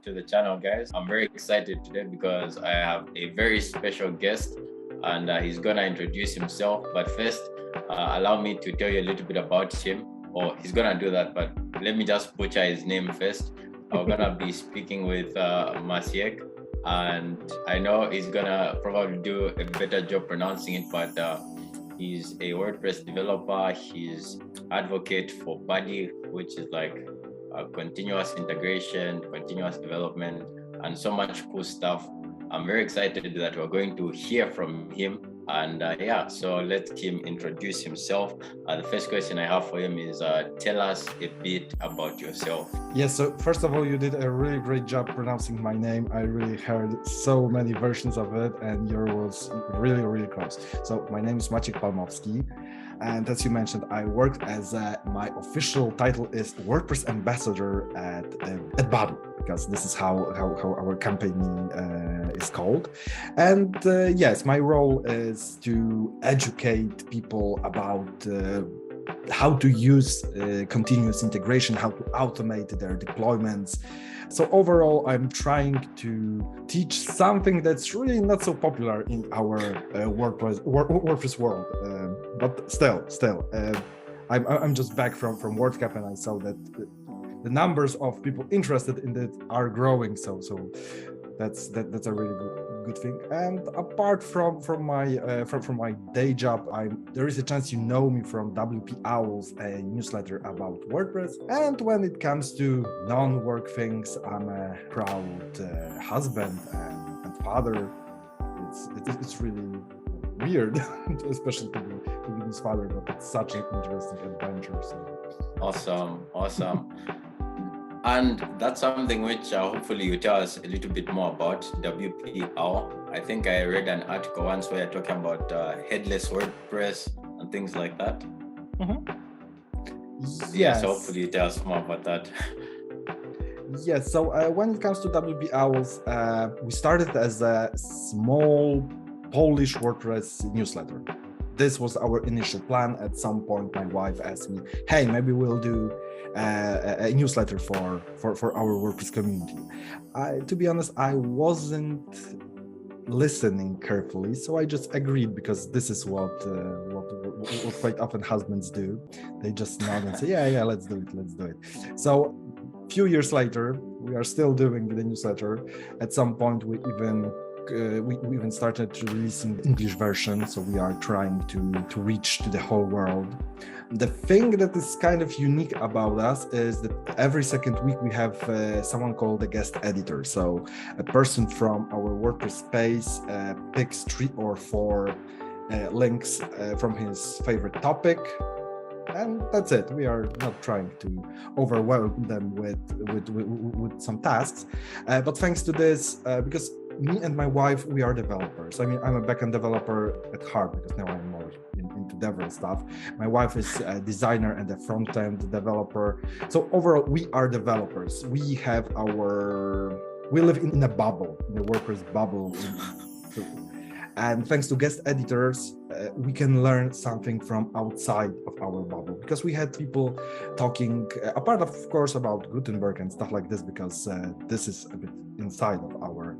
to the channel, guys. I'm very excited today because I have a very special guest and he's gonna introduce himself. But first, allow me to tell you a little bit about him. Or he's gonna do that, but let me just butcher his name first. I'm gonna be speaking with Maciek, and I know he's gonna probably do a better job pronouncing it, but he's a WordPress developer. He's advocate for Buddy, which is like continuous integration, continuous development, and so much cool stuff. I'm very excited that we're going to hear from him. And yeah, so let him introduce himself. The first question I have for him is tell us a bit about yourself. Yes, so first of all, you did a really great job pronouncing my name. I really heard so many versions of it, and yours was really, really close. So my name is Maciek Palmowski. And as you mentioned, I worked as my official title is WordPress ambassador at Badu, because this is how our company is called. And yes, my role is to educate people about how to use continuous integration, how to automate their deployments. So overall, I'm trying to teach something that's really not so popular in our WordPress world. But still, I'm just back from WordCamp, and I saw that the numbers of people interested in it are growing. So that's a really good thing. And apart from my day job, there is a chance you know me from WP Owls, a newsletter about WordPress. And when it comes to non-work things, I'm a proud husband and father. It's really weird, especially to be his father, but it's such an interesting adventure. So. Awesome. And that's something which hopefully you tell us a little bit more about, WPO. I think I read an article once where you're talking about headless WordPress and things like that. Mm-hmm. Yes. So hopefully you tell us more about that. Yes, so when it comes to WP Owls, we started as a small Polish WordPress newsletter. This was our initial plan. At some point, my wife asked me, hey, maybe we'll do a newsletter for our WordPress community. To be honest, I wasn't listening carefully, so I just agreed, because this is what quite often husbands do. They just nod and say, yeah, let's do it. So a few years later, we are still doing the newsletter. At some point, we even started to releasing the English version, so we are trying to reach to the whole world. The thing that is kind of unique about us is that every second week we have someone called a guest editor. So a person from our WordPress space picks 3 or 4 links from his favorite topic. And that's it. We are not trying to overwhelm them with some tasks, but thanks to this, because me and my wife, we are developers. I mean, I'm a backend developer at heart, because now I'm more into dev and stuff. My wife is a designer and a front-end developer. So overall, we are developers. We live in a bubble, in a WordPress bubble. And thanks to guest editors, we can learn something from outside of our bubble, because we had people talking, apart of course about Gutenberg and stuff like this, because this is a bit inside of our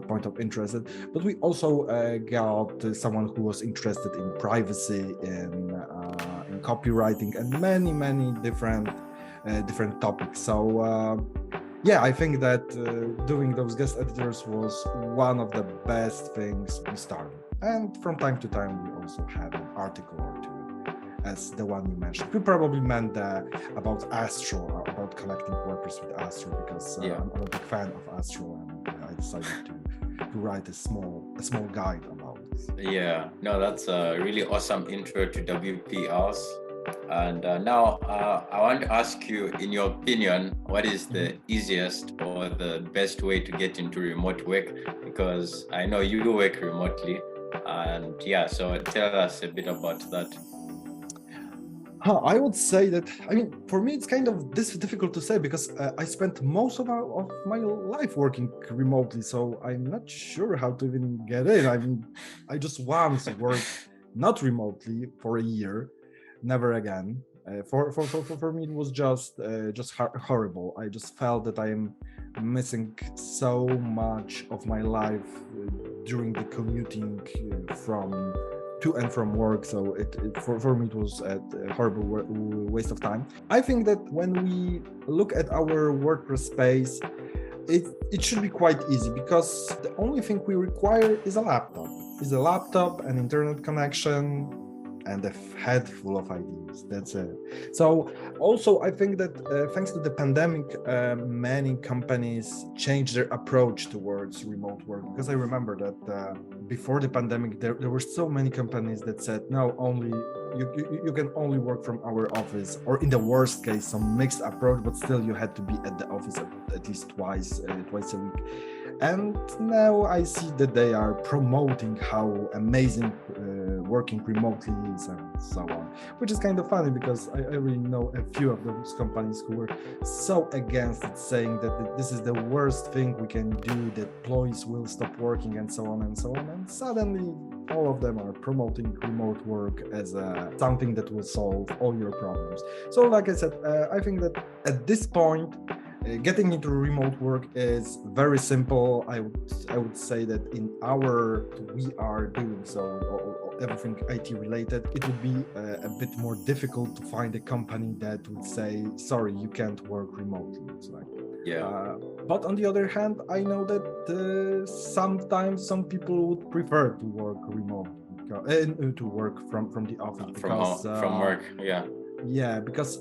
point of interest. But we also got someone who was interested in privacy, in copywriting, and many different topics. So yeah, I think that doing those guest editors was one of the best things we started. And from time to time, we also have an article or two, as the one you mentioned. You probably meant about Astro, about connecting WordPress with Astro, because I'm a big fan of Astro, and I decided to write a small guide about this. Yeah, no, that's a really awesome intro to WPRs. And now I want to ask you, in your opinion, what is the easiest or the best way to get into remote work? Because I know you work remotely, and yeah, so tell us a bit about that. I would say that, I mean, for me, it's kind of difficult to say, because I spent most of my life working remotely, so I'm not sure how to even get in. I mean, I just once worked not remotely for a year, never again. For me it was just horrible. I just felt that I am missing so much of my life during the commuting from to and from work. So for me it was a horrible waste of time. I think that when we look at our WordPress space, it should be quite easy, because the only thing we require is a laptop. An internet connection, and a head full of ideas. That's it. So also I think that thanks to the pandemic, many companies changed their approach towards remote work, because I remember that before the pandemic there were so many companies that said no, only you can only work from our office, or in the worst case some mixed approach, but still you had to be at the office at least twice a week. And now I see that they are promoting how amazing working remotely is and so on, which is kind of funny, because I really know a few of those companies who were so against it, saying that this is the worst thing we can do, that employees will stop working and so on and so on. And suddenly all of them are promoting remote work as something that will solve all your problems. So like I said, I think that at this point, getting into remote work is very simple. I would say that in we are doing so, everything IT related, it would be a bit more difficult to find a company that would say, sorry, you can't work remotely. It's like, but on the other hand, I know that sometimes some people would prefer to work remote, to work from the office, because from work. Because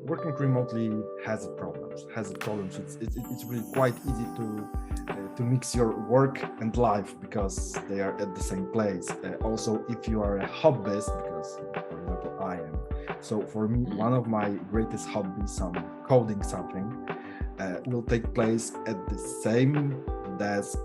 working remotely has its problems. It's really quite easy to mix your work and life, because they are at the same place. Also, if you are a hobbyist, because for example I am, so for me one of my greatest hobbies, coding something, will take place at the same desk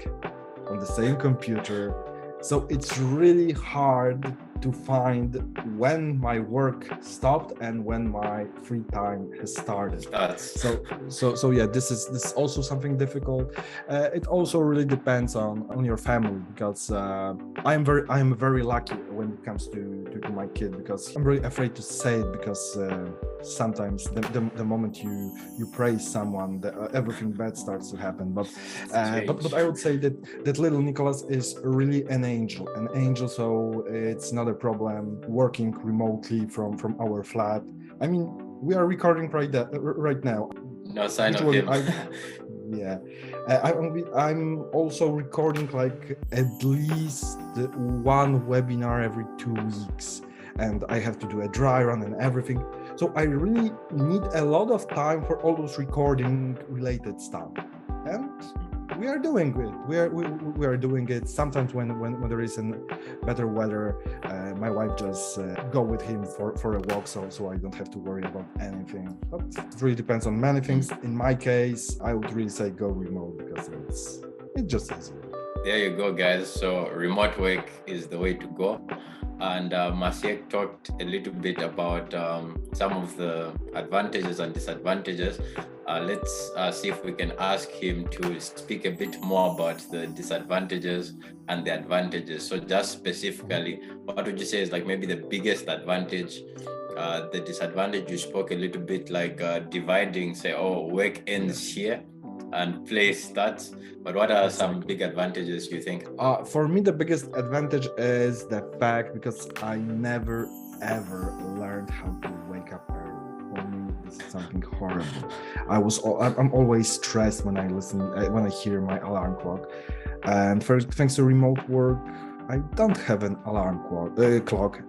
on the same computer. So it's really hard to find when my work stopped and when my free time has started. So yeah, this is also something difficult. It also really depends on your family, because I'm very lucky when it comes to my kid, because I'm really afraid to say it, because sometimes the moment you praise someone, everything bad starts to happen. But I would say that little Nicholas is really an angel. So it's not a problem working remotely from our flat. I mean, we are recording right now. No sign of him. I'm also recording like at least one webinar every 2 weeks, and I have to do a dry run and everything. So I really need a lot of time for all those recording related stuff, and we are doing it. We are doing it. Sometimes when there is better weather, my wife just go with him for a walk, so I don't have to worry about anything. But it really depends on many things. In my case, I would really say go remote, because it's just easier. There you go, guys. So remote work is the way to go. And Maciek talked a little bit about some of the advantages and disadvantages. Let's see if we can ask him to speak a bit more about the disadvantages and the advantages. So just specifically, what would you say is like maybe the biggest advantage? The disadvantage, you spoke a little bit like dividing, say, work ends here and play starts. But what are some big advantages you think? For me, the biggest advantage is the fact, because I never ever learned how to wake up early. For me, this is something horrible. I'm always stressed when I hear my alarm clock. And thanks to remote work, I don't have an alarm clock.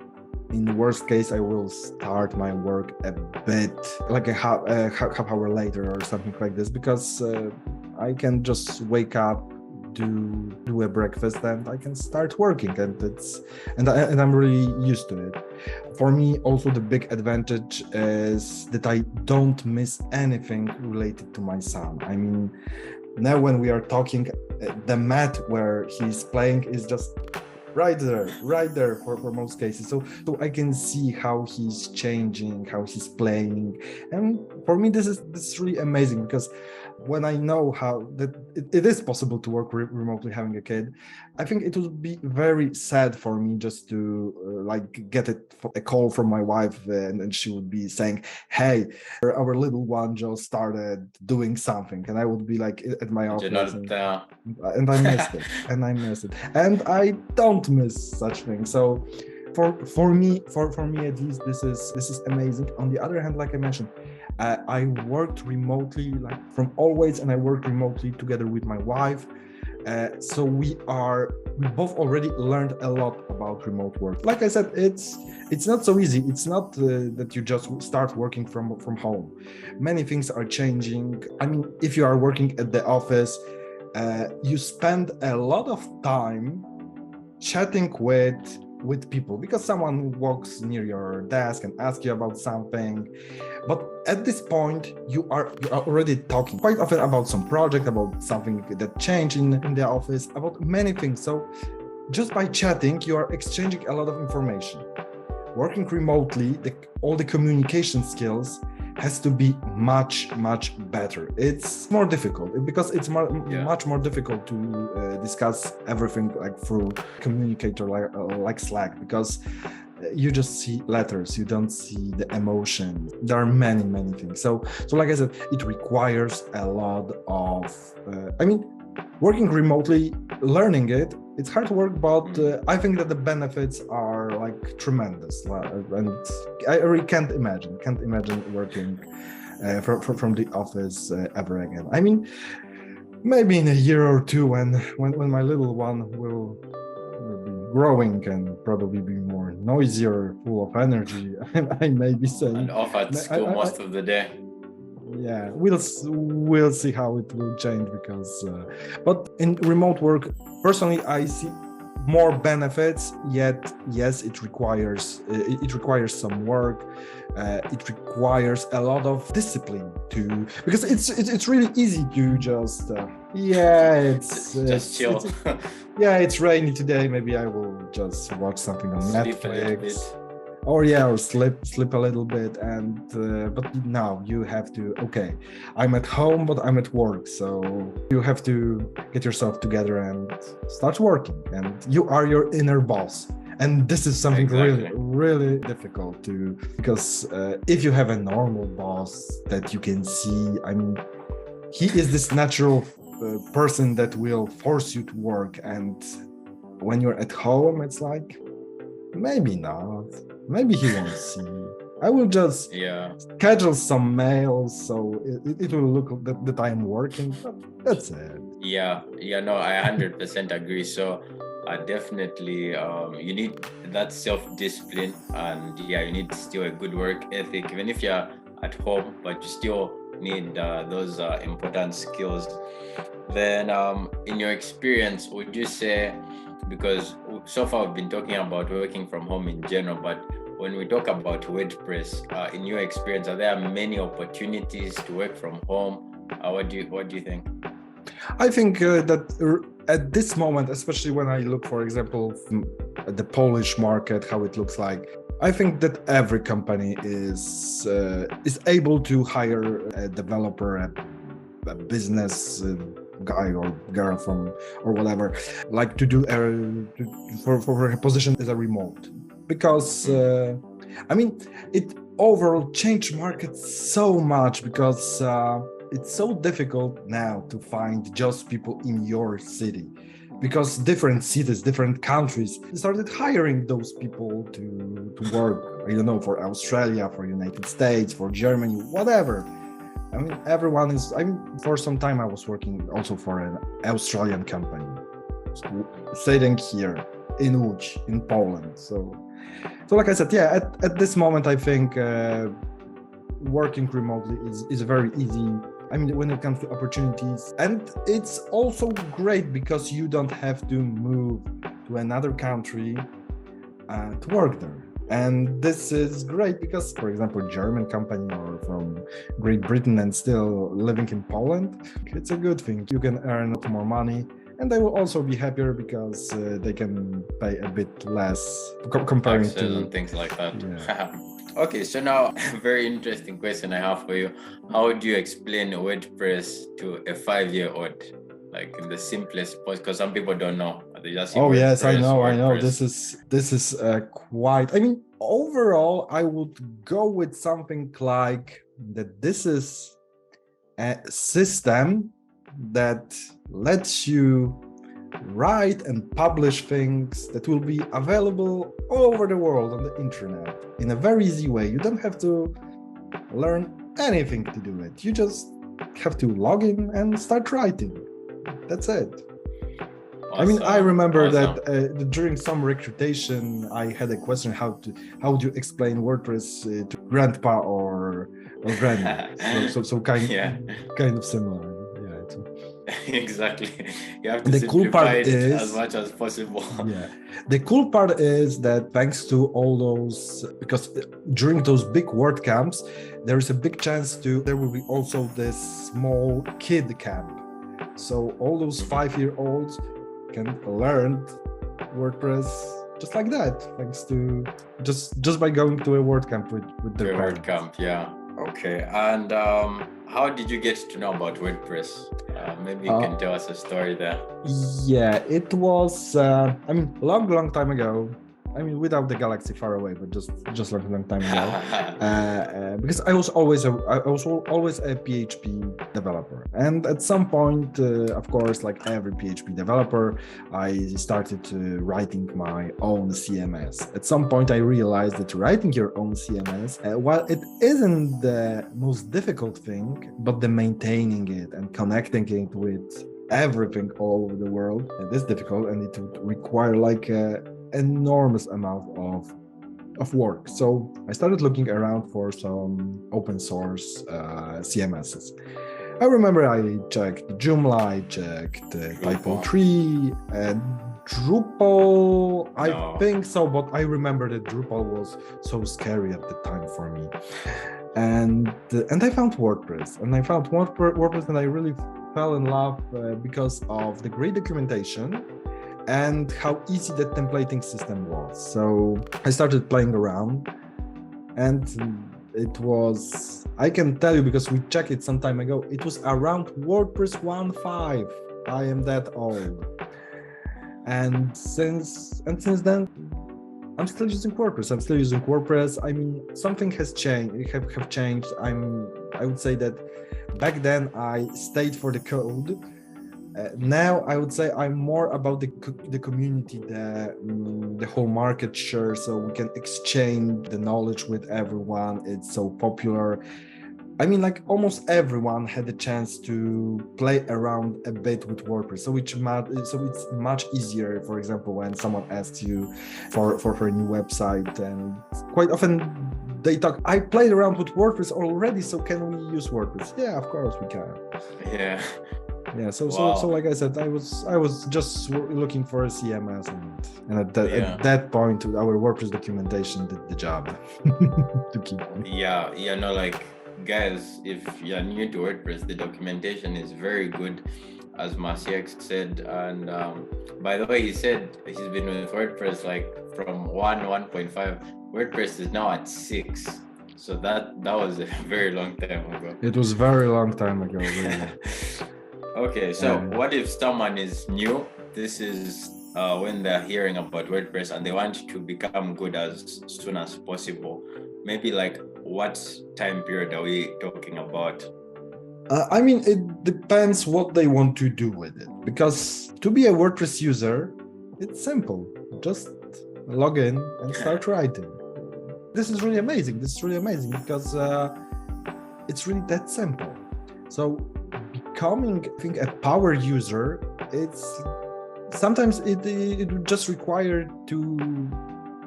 In the worst case, I will start my work a bit like a half hour later or something like this, because I can just wake up, do a breakfast, and I can start working, and I'm really used to it. For me, also the big advantage is that I don't miss anything related to my son. I mean, now when we are talking, the mat where he's playing is just right there for most cases. So I can see how he's changing, how he's playing, and for me this is really amazing, because when I know how that it is possible to work remotely having a kid, I think it would be very sad for me just to like get a call from my wife and she would be saying, "Hey, our little one just started doing something," and I would be like at my You're office not, and I missed it, and I missed it, and I don't miss such things. So for me at least this is amazing. On the other hand, like I mentioned, I worked remotely like from always, and I worked remotely together with my wife. So we both already learned a lot about remote work. Like I said, it's not so easy. It's not that you just start working from home. Many things are changing. I mean, if you are working at the office, you spend a lot of time chatting with people because someone walks near your desk and asks you about something. But at this point, you are already talking quite often about some project, about something that changed in the office, about many things. So just by chatting, you are exchanging a lot of information. Working remotely, all the communication skills has to be much better. It's more difficult because it's much more difficult to discuss everything like through communicator like Slack, because you just see letters, you don't see the emotion. There are many things. So like I said, it requires a lot of working remotely, learning it's hard work, but I think that the benefits are like tremendous, and I really can't imagine working from the office ever again. I mean, maybe in a year or two when my little one will be growing and probably be more noisier, full of energy, I may be saying, and off at school most of the day. Yeah, we'll see how it will change, because but in remote work, personally, I see more benefits. Yet yes, it requires some work. It requires a lot of discipline because it's really easy to just just chill. It's rainy today, maybe I will just watch something on Netflix. Or sleep a little bit, and but now you have to, okay, I'm at home but I'm at work, so you have to get yourself together and start working, and you are your inner boss. And this is something really difficult because if you have a normal boss that you can see, I mean, he is this natural person that will force you to work, and when you're at home, it's like, maybe not. Maybe he won't see. I will just schedule some mails so it will look that I'm working, but that's it. No, I 100% agree. So definitely you need that self-discipline, and you need still a good work ethic, even if you're at home, but you still need those important skills. Then in your experience, would you say, because so far we've been talking about working from home in general, but when we talk about WordPress, in your experience, are there many opportunities to work from home? What do you think? I think that at this moment, especially when I look, for example, at the Polish market, how it looks like, I think that every company is able to hire a developer, a business guy or girl from or whatever, like to do for a position as a remote, because it overall changed market so much, because it's so difficult now to find just people in your city, because different cities, different countries started hiring those people to work, I don't know, for Australia, for United States, for Germany, whatever. I mean, everyone is, for some time I was working also for an Australian company, sitting here in Łódź, in Poland. So like I said, at this moment, I think working remotely is very easy. I mean, when it comes to opportunities, and it's also great because you don't have to move to another country to work there. And this is great because, for example, German company or from Great Britain and still living in Poland, it's a good thing. You can earn a lot more money, and they will also be happier because they can pay a bit less comparing taxes to and things like that. Okay, so now a very interesting question I have for you. How would you explain WordPress to a 5-year-old? Like in the simplest possible, because some people don't know. They just see Oh yes, I WordPress, know, I know. WordPress. This is quite. I mean, overall, I would go with something like that. This is a system that lets you write and publish things that will be available all over the world on the internet in a very easy way. You don't have to learn anything to do it. You just have to log in and start writing. That's it. Awesome. I mean, I remember awesome. that during some recruitation, I had a question: how would you explain WordPress to grandpa or granny? So kind of similar. Yeah. Exactly. You have to The cool simplify part it as is, much as possible. yeah, the cool part is that thanks to all those, because during those big word camps, there is a big chance there will be also this small kid camp. So all those 5-year-olds can learn WordPress just like that, thanks to just by going to a WordCamp with their parents. WordCamp, yeah. Okay, and how did you get to know about WordPress? Maybe you can tell us a story there. Yeah, it was. I mean, long time ago. I mean, without the galaxy far away, but just long time ago. Because I was always a PHP developer, and at some point, of course, like every PHP developer, I started writing my own CMS. At some point, I realized that writing your own CMS, while it isn't the most difficult thing, but the maintaining it and connecting it with everything all over the world, it is difficult, and it would require like enormous amount of work. So I started looking around for some open source CMSs. I remember I checked Joomla, I checked Typo3, and Drupal. I think so, but I remember that Drupal was so scary at the time for me. And I found WordPress, and and I really fell in love because of the great documentation and how easy the templating system was. So I started playing around, and it was, I can tell you because we checked it some time ago, it was around WordPress 1.5. I am that old. And since then, I'm still using WordPress. I mean, something has changed. Have changed. I would say that back then I stayed for the code. Now I would say I'm more about the community, the whole market share, so we can exchange the knowledge with everyone. It's so popular. I mean, like almost everyone had a chance to play around a bit with WordPress. So it's much easier, for example, when someone asks you for a new website, and quite often they talk, I played around with WordPress already, so can we use WordPress? Yeah, of course we can. Yeah, so like I said, I was just looking for a CMS, and at that point, our WordPress documentation did the job to keep on. Yeah, no, like guys, if you're new to WordPress, the documentation is very good, as Maciek said. And by the way, he said he's been with WordPress like from 1.5. WordPress is now at 6. So that was a very long time ago. It was a very long time ago, really. Okay, so what if someone is new? This is when they're hearing about WordPress and they want to become good as soon as possible. Maybe like what time period are we talking about? I mean, it depends what they want to do with it. Because to be a WordPress user, it's simple. Just log in and start writing. This is really amazing. Because it's really that simple. So becoming, I think, a power user, sometimes it would just require to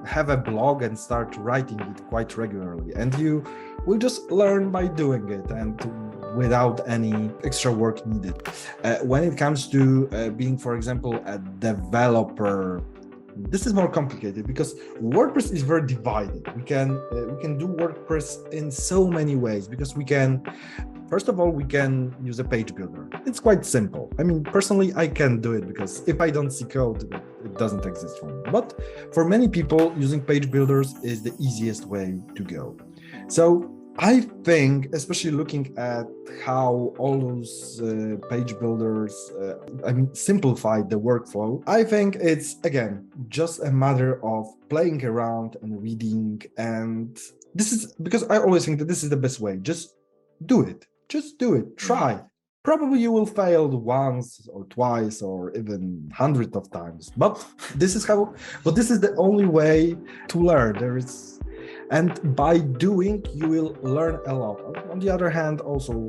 have a blog and start writing it quite regularly, and you will just learn by doing it and without any extra work needed. When it comes to being, for example, a developer, this is more complicated because WordPress is very divided. We can do WordPress in so many ways, because we can First of all, we can use a page builder. It's quite simple. I mean, personally, I can do it because if I don't see code, it doesn't exist for me. But for many people, using page builders is the easiest way to go. So I think, especially looking at how all those page builders, simplified the workflow, I think it's, again, just a matter of playing around and reading. And this is because I always think that this is the best way. Just do it. Just do it. Try. Probably you will fail once or twice or even hundreds of times. But this is the only way to learn. And by doing, you will learn a lot. On the other hand, also,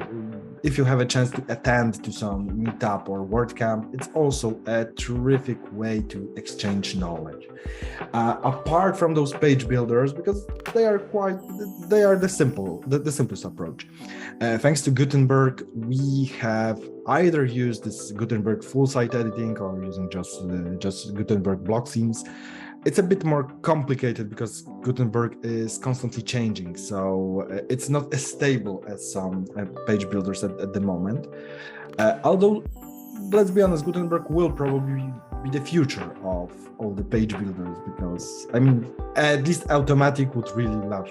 if you have a chance to attend to some meetup or WordCamp, it's also a terrific way to exchange knowledge. Apart from those page builders, because they are the simplest approach. Thanks to Gutenberg, we have either used this Gutenberg full site editing or using just Gutenberg block themes. It's a bit more complicated because Gutenberg is constantly changing, so it's not as stable as some page builders at the moment. Although, let's be honest, Gutenberg will probably be the future of all the page builders because, at least Automatic would really love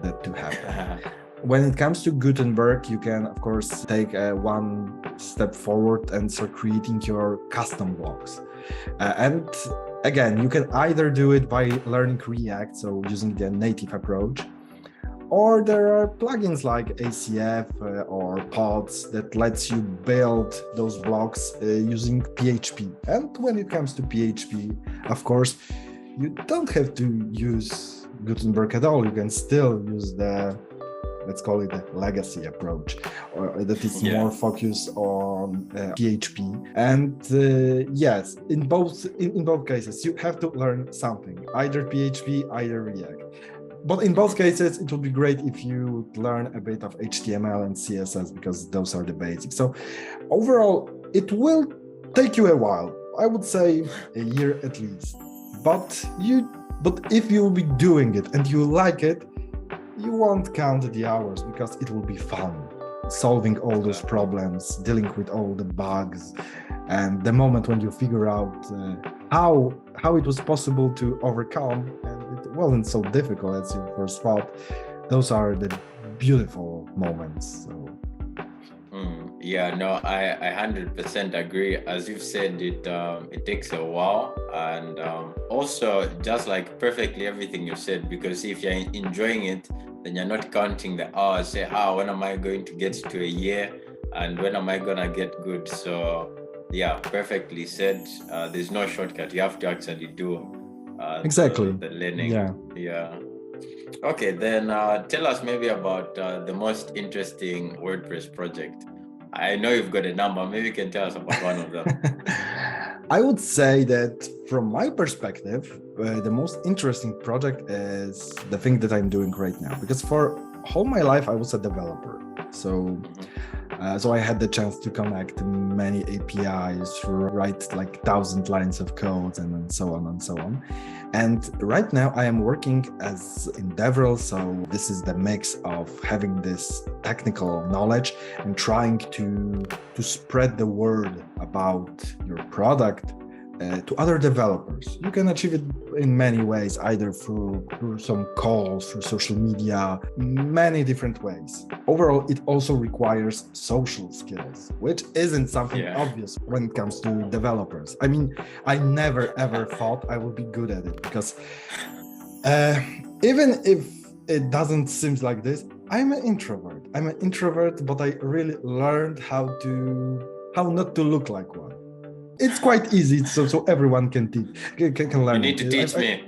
that to happen. When it comes to Gutenberg, you can, of course, take one step forward and start creating your custom blocks. And again, you can either do it by learning React, so using the native approach, or there are plugins like ACF or Pods that lets you build those blocks using PHP. And when it comes to PHP, of course, you don't have to use Gutenberg at all. You can still use let's call it the legacy approach, or that is more focused on PHP. And yes, in both cases, you have to learn something, either PHP, either React. But in both cases, it would be great if you learn a bit of HTML and CSS because those are the basics. So overall, it will take you a while. I would say a year at least. But if you will be doing it and you like it, you won't count the hours because it will be fun. Solving all those problems, dealing with all the bugs, and the moment when you figure out how it was possible to overcome and it wasn't so difficult as you first thought, those are the beautiful moments. So. Yeah, no, I 100% agree. As you've said, it takes a while, and also just like perfectly everything you said, because if you're enjoying it, then you're not counting the hours. Say, when am I going to get to a year, and when am I gonna get good? So yeah, perfectly said. There's no shortcut. You have to actually do exactly the learning. Yeah. Okay, then tell us maybe about the most interesting WordPress project. I know you've got a number. Maybe you can tell us about one of them. I would say that from my perspective, the most interesting project is the thing that I'm doing right now. Because for all my life, I was a developer. So I had the chance to connect many APIs, write like 1,000 lines of code, and so on and so on. And right now I am working as in DevRel, so this is the mix of having this technical knowledge and trying to spread the word about your product to other developers. You can achieve it in many ways, either through some calls, through social media, many different ways. Overall, it also requires social skills, which isn't something obvious when it comes to developers. I never ever thought I would be good at it because even if it doesn't seem like this, I'm an introvert, but I really learned how not to look like one. It's quite easy, so everyone can learn. You need to teach me.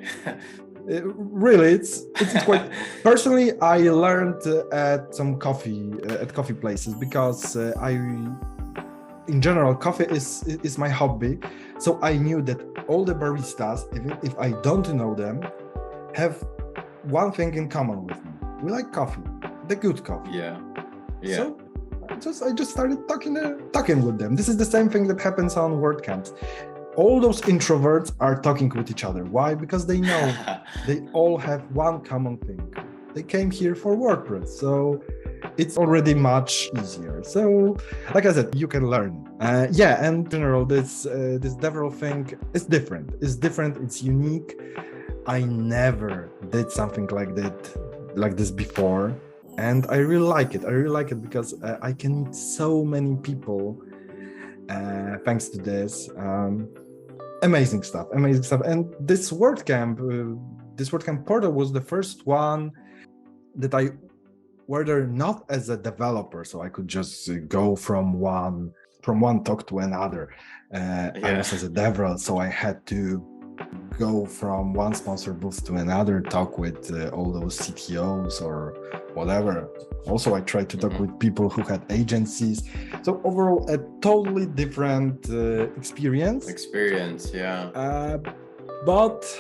Really, it's quite. Personally, I learned at some coffee places because in general, coffee is my hobby. So I knew that all the baristas, even if I don't know them, have one thing in common with me. We like coffee, the good coffee. Yeah. So I just started talking with them. This is the same thing that happens on WordCamps. All those introverts are talking with each other. Why? Because they know they all have one common thing. They came here for WordPress. So it's already much easier. So, like I said, you can learn. And in general, this DevRel thing is different. It's different. It's unique. I never did something like this before, and I really like it. I really like it because I can meet so many people thanks to this. Amazing stuff. And this WordCamp portal was the first one that I whether not as a developer, so I could just go from one talk to another. I was as a DevRel, so I had to go from one sponsor booth to another, talk with all those CTOs or whatever. Also, I tried to talk with people who had agencies. So overall, a totally different experience. But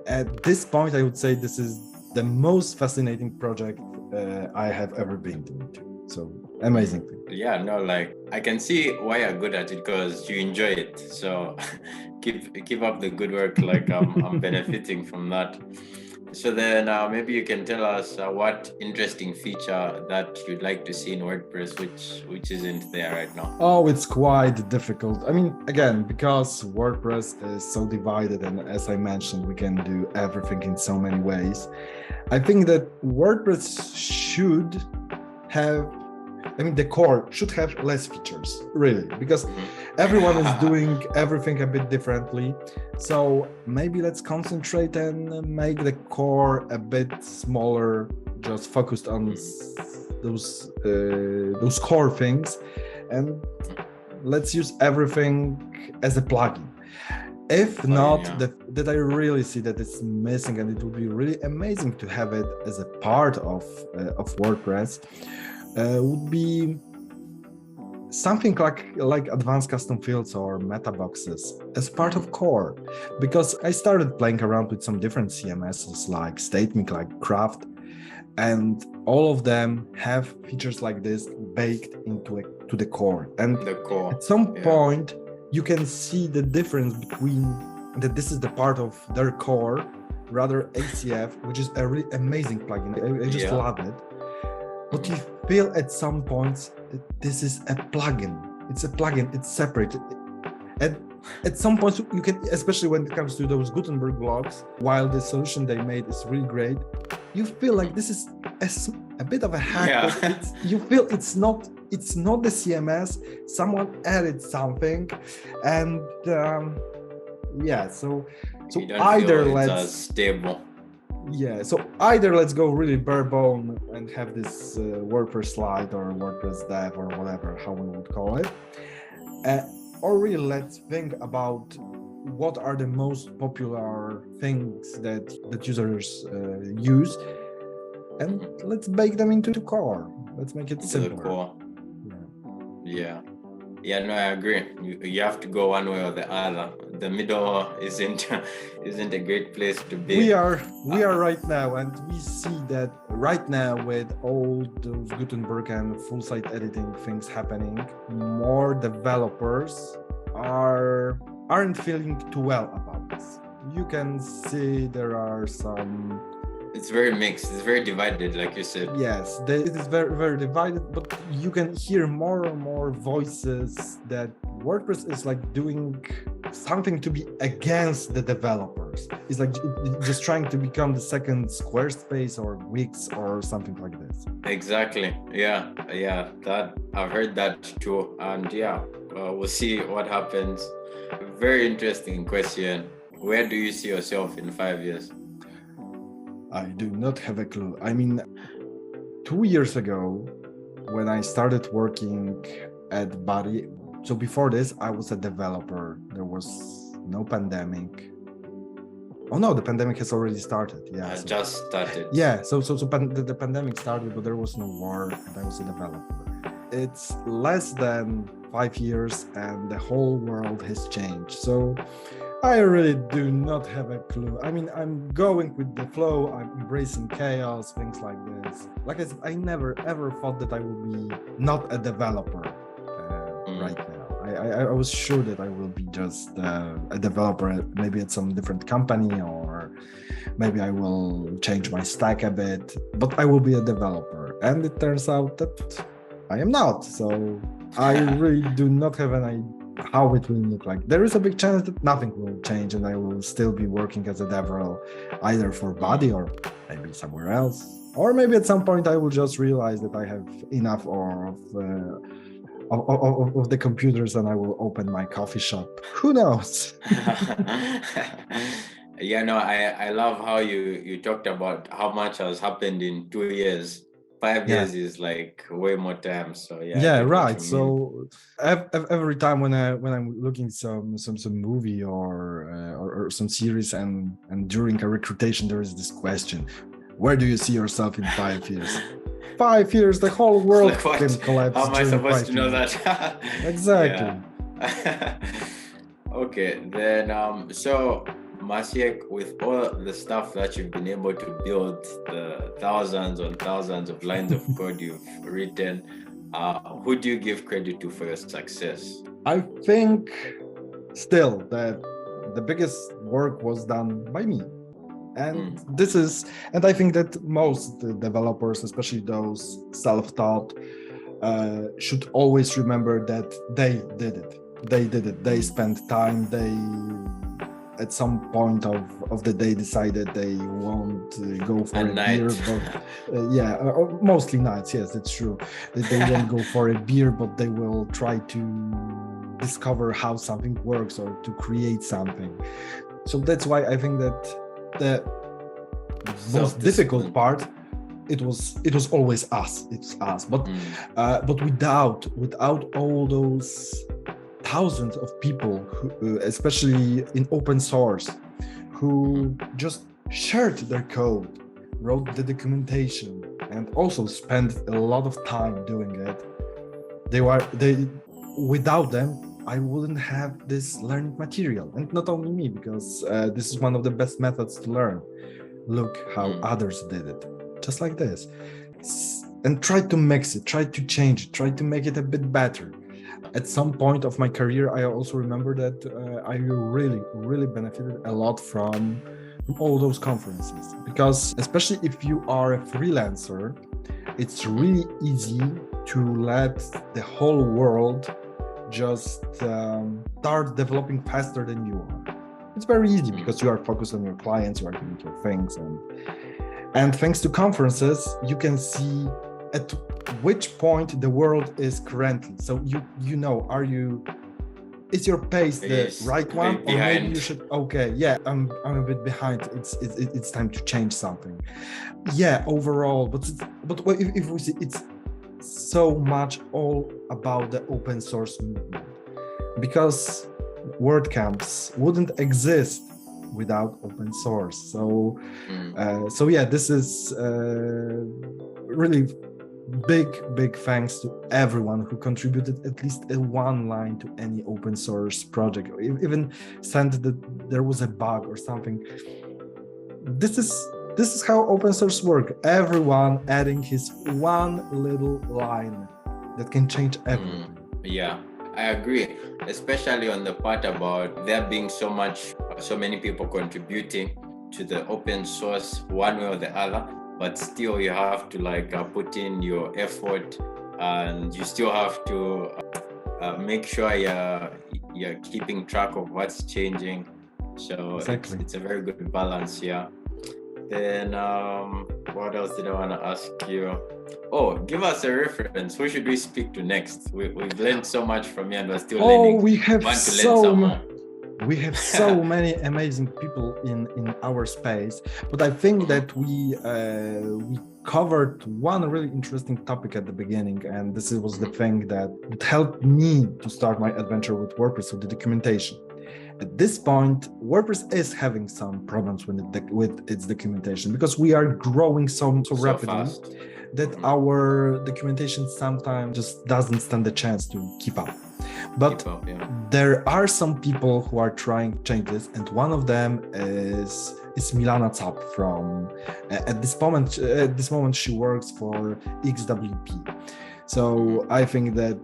at this point, I would say this is the most fascinating project I have ever been into. So amazing thing. Yeah, no, like I can see why you're good at it because you enjoy it. So keep up the good work. Like I'm benefiting from that. So then maybe you can tell us what interesting feature that you'd like to see in WordPress, which isn't there right now. Oh, it's quite difficult. I mean, again, because WordPress is so divided, and as I mentioned, we can do everything in so many ways. I think that WordPress should have, the core should have less features, really, because everyone is doing everything a bit differently. So maybe let's concentrate and make the core a bit smaller, just focused on those core things, and let's use everything as a plugin. If not, that I really see that it's missing, and it would be really amazing to have it as a part of WordPress, would be something like advanced custom fields or meta boxes as part of core. Because I started playing around with some different CMSs like StateMe, like Craft, and all of them have features like this baked into the core. And at some point, you can see the difference between that this is the part of their core, rather ACF, which is a really amazing plugin. I just love it. But you feel at some points that this is a plugin. It's a plugin. It's separate. And at some points, you can, especially when it comes to those Gutenberg blocks, while the solution they made is really great, you feel like this is a bit of a hack. But you feel it's not the CMS. Someone added something, and so either let's stable. So either let's go really bare bone and have this WordPress slide or WordPress dev or whatever, how we would call it, or really let's think about what are the most popular things that users use, and let's bake them into core. Let's make it simpler. No, I agree. You have to go one way or the other. The middle isn't a great place to be. We are right now, and we see that right now with all those Gutenberg and full site editing things happening, more developers aren't feeling too well about this. You can see there are some. It's very mixed. It's very divided, like you said. Yes, it is very, very divided, but you can hear more and more voices that WordPress is like doing something to be against the developers. It's like just trying to become the second Squarespace or Wix or something like this. Exactly. Yeah. That I've heard that too, and we'll see what happens. Very interesting question. Where do you see yourself in 5 years? I do not have a clue. I mean, 2 years ago, when I started working at Buddy, so before this, I was a developer. There was no pandemic. Oh no, the pandemic has already started. Yeah, just started. Yeah, the pandemic started, but there was no war, and I was a developer. It's less than 5 years, and the whole world has changed. So I really do not have a clue. I mean, I'm going with the flow, I'm embracing chaos, things like this. Like I said, I never ever thought that I would be not a developer right now. I was sure that I will be just a developer, maybe at some different company or maybe I will change my stack a bit, but I will be a developer. And it turns out that I am not. So I really do not have an idea how it will look like. There is a big chance that nothing will change and I will still be working as a dev role, either for Body or maybe somewhere else. Or maybe at some point I will just realize that I have enough of the computers and I will open my coffee shop. Who knows? Yeah, no, I love how you talked about how much has happened in 2 years. 5 years is like way more time. So yeah, I Yeah, get what right. you mean. So every time when I'm looking some movie or some series and during a recruitation there is this question, where do you see yourself in 5 years? 5 years, the whole world Like can collapse. How am I supposed to know years. that? Exactly. Okay, then so Maciek, with all the stuff that you've been able to build, the thousands on thousands of lines of code you've written, who do you give credit to for your success? I think still that the biggest work was done by me. And I think that most developers, especially those self-taught, should always remember that they did it. They spent time. They, at some point of the day, decided they won't go for a beer, but mostly nights. Yes, it's true. They won't go for a beer, but they will try to discover how something works or to create something. So that's why I think that the most difficult part, it was always us. It's us, but without all those thousands of people who, especially in open source, who just shared their code, wrote the documentation, and also spent a lot of time doing it. Without them, I wouldn't have this learning material. And not only me, because this is one of the best methods to learn. Look how others did it, just like this. And try to mix it, try to change it, try to make it a bit better. At some point of my career, I also remember that I really benefited a lot from all those conferences. Because especially if you are a freelancer, it's really easy to let the whole world just start developing faster than you are. It's very easy because you are focused on your clients, you are doing your things, and thanks to conferences, you can see at which point the world is currently. So you know, is your pace the right one, or maybe you should? Okay, yeah, I'm a bit behind. It's time to change something. Yeah, overall, but if we see, it's so much all about the open source movement, because WordCamps wouldn't exist without open source. So yeah, this is really big thanks to everyone who contributed at least one line to any open source project, or even sent that there was a bug or something. This is how open source work. Everyone adding his one little line that can change everything. Yeah, I agree, especially on the part about there being so many people contributing to the open source one way or the other, but still you have to put in your effort, and you still have to make sure you're keeping track of what's changing. So exactly. It's a very good balance here. Then what else did I want to ask you? Oh, give us a reference. Who should we speak to next? We've learned so much from you, and we're still learning. We have we have so many amazing people in our space, but I think that we covered one really interesting topic at the beginning, and this was the thing that helped me to start my adventure with WordPress, with the documentation. At this point, WordPress is having some problems with its documentation, because we are growing so rapidly fast that our documentation sometimes just doesn't stand a chance to keep up. But there are some people who are trying to change this, and one of them is Milana Zap from at this moment she works for XWP. So I think that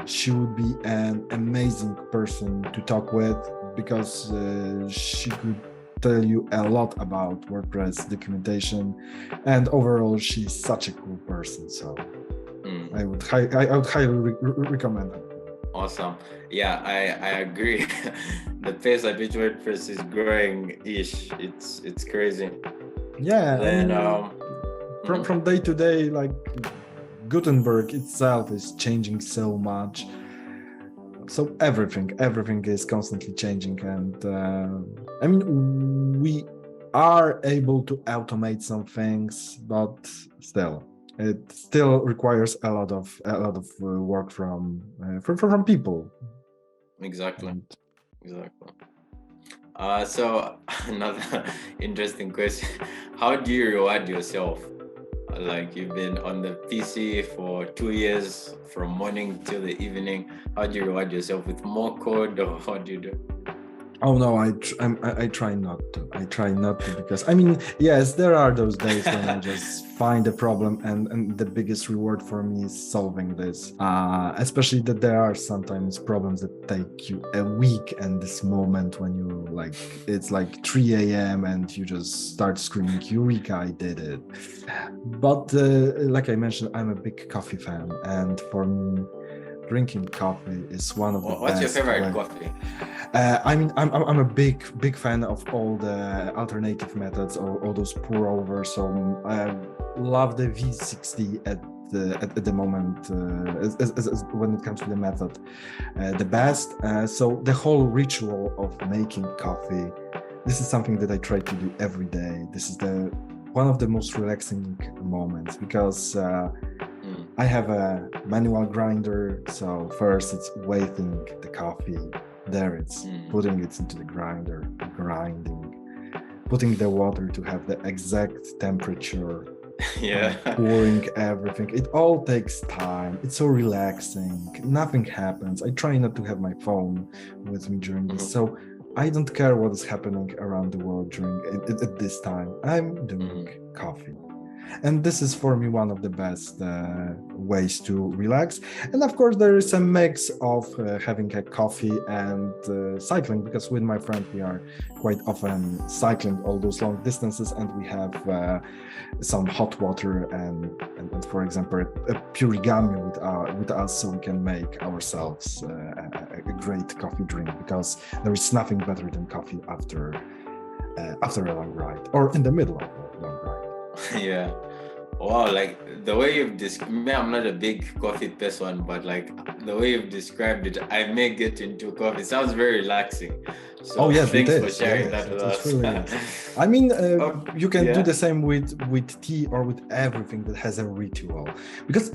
she would be an amazing person to talk with, because she could tell you a lot about WordPress documentation, and overall, she's such a cool person. So I would highly recommend her. Awesome. Yeah, I agree. The pace at which WordPress is growing, it's crazy. Yeah, Then from day to day, like Gutenberg itself is changing so much. So everything is constantly changing, and we are able to automate some things, but still, it still requires a lot of work from people. Exactly. So another interesting question: how do you reward yourself? Like, you've been on the PC for 2 years, from morning till the evening. How do you reward yourself? With more code, or what do you do? Oh no, I try not to. I try not to, because yes, there are those days when I just find a problem, and the biggest reward for me is solving this. Especially that there are sometimes problems that take you a week, and this moment when you it's like 3 a.m. and you just start screaming, "Eureka! I did it!" But like I mentioned, I'm a big coffee fan, and for me, drinking coffee is one of the best. What's your favorite coffee? I'm a big fan of all the alternative methods, or all those pour over. So I love the V60 at the moment as when it comes to the method the best. So the whole ritual of making coffee, this is something that I try to do every day. This is one of the most relaxing moments, because I have a manual grinder. So first it's waiting the coffee, there it's putting it into the grinder, grinding, putting the water to have the exact temperature, pouring everything. It all takes time. It's so relaxing. Nothing happens. I try not to have my phone with me during this. So I don't care what is happening around the world at this time. I'm doing coffee. And this is for me one of the best ways to relax. And of course, there is a mix of having a coffee and cycling, because with my friend we are quite often cycling all those long distances, and we have some hot water and for example a purigami with us, so we can make ourselves a great coffee drink, because there is nothing better than coffee after a long ride, or in the middle of a long ride. Yeah. Wow, like the way you've described me, I'm not a big coffee person, but like the way you've described it, I may get into coffee. It sounds very relaxing. So thanks for sharing that with us. Really you can do the same with tea, or with everything that has a ritual, because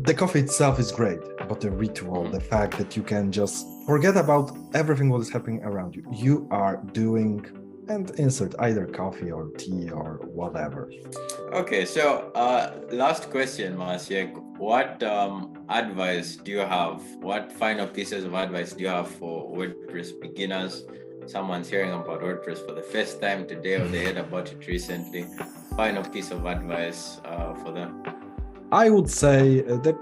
the coffee itself is great, but the ritual, the fact that you can just forget about everything what is happening around you. You are doing and insert either coffee or tea or whatever. Okay, so last question, Maciek. What advice do you have? What final pieces of advice do you have for WordPress beginners? Someone's hearing about WordPress for the first time today, or they heard about it recently. Final piece of advice for them. I would say that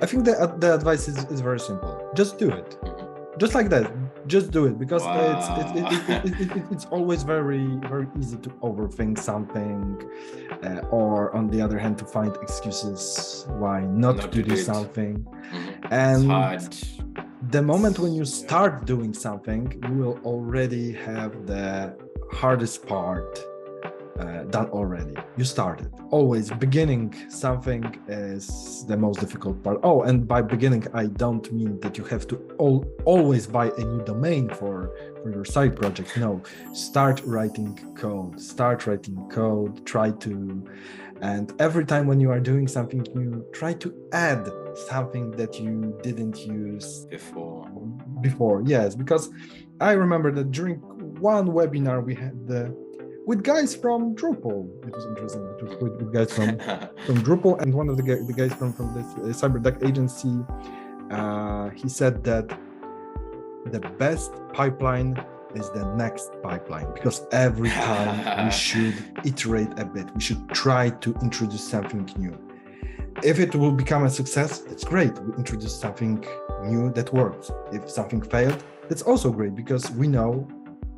I think the advice is very simple. Just do it. Just like that. Just do it, because it's always very easy to overthink something, or on the other hand to find excuses why not to do something. And the moment when you start doing something, you will already have the hardest part done already. You started. Always beginning something is the most difficult part. Oh, and by beginning, I don't mean that you have to always buy a new domain for your side project. No, start writing code. Try to, and every time when you are doing something new, try to add something that you didn't use before. Yes, because I remember that during one webinar we had with guys from Drupal. It was interesting. It was with guys from Drupal, and one of the guys from this cyberduck agency, he said that the best pipeline is the next pipeline, because every time we should iterate a bit. We should try to introduce something new. If it will become a success, that's great. We introduce something new that works. If something failed, that's also great, because we know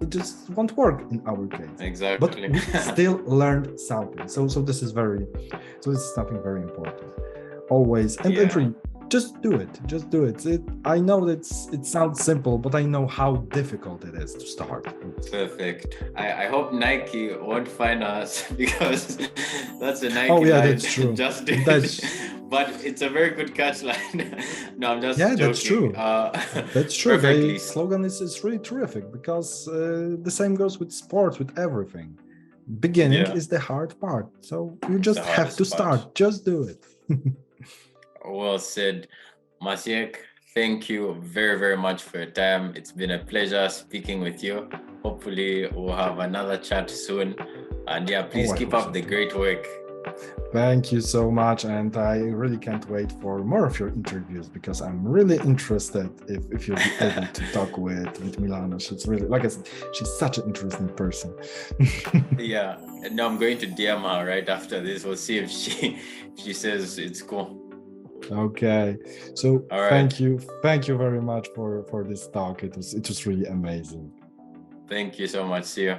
it just won't work in our case. But Exactly. we still learned something. So this is something very important. Always and Yeah. really, just do it. Just do it. I know that it sounds simple, but I know how difficult it is to start. Perfect. I hope Nike won't find us because that's a Nike Oh yeah, line. that's true. Just do That's it. But it's a very good catch line. No, I'm just yeah, joking. that's true. That's true. Perfectly. The slogan is really terrific because the same goes with sports, with everything. Beginning Yeah. is the hard part. So you It's just the have to hardest part. start. Just do it. Well said. Maciek, thank you very, very much for your time. It's been a pleasure speaking with you. Hopefully, we'll have another chat soon. And yeah, please I keep hope up so the too. great work. Thank you so much. And I really can't wait for more of your interviews because I'm really interested if you'll be able to talk with Milana. She's really, like I said, she's such an interesting person. Yeah, and now I'm going to DM her right after this. We'll see if she says it's cool. Okay. So All right. Thank you very much for this talk. It was really amazing. Thank you so much. See you.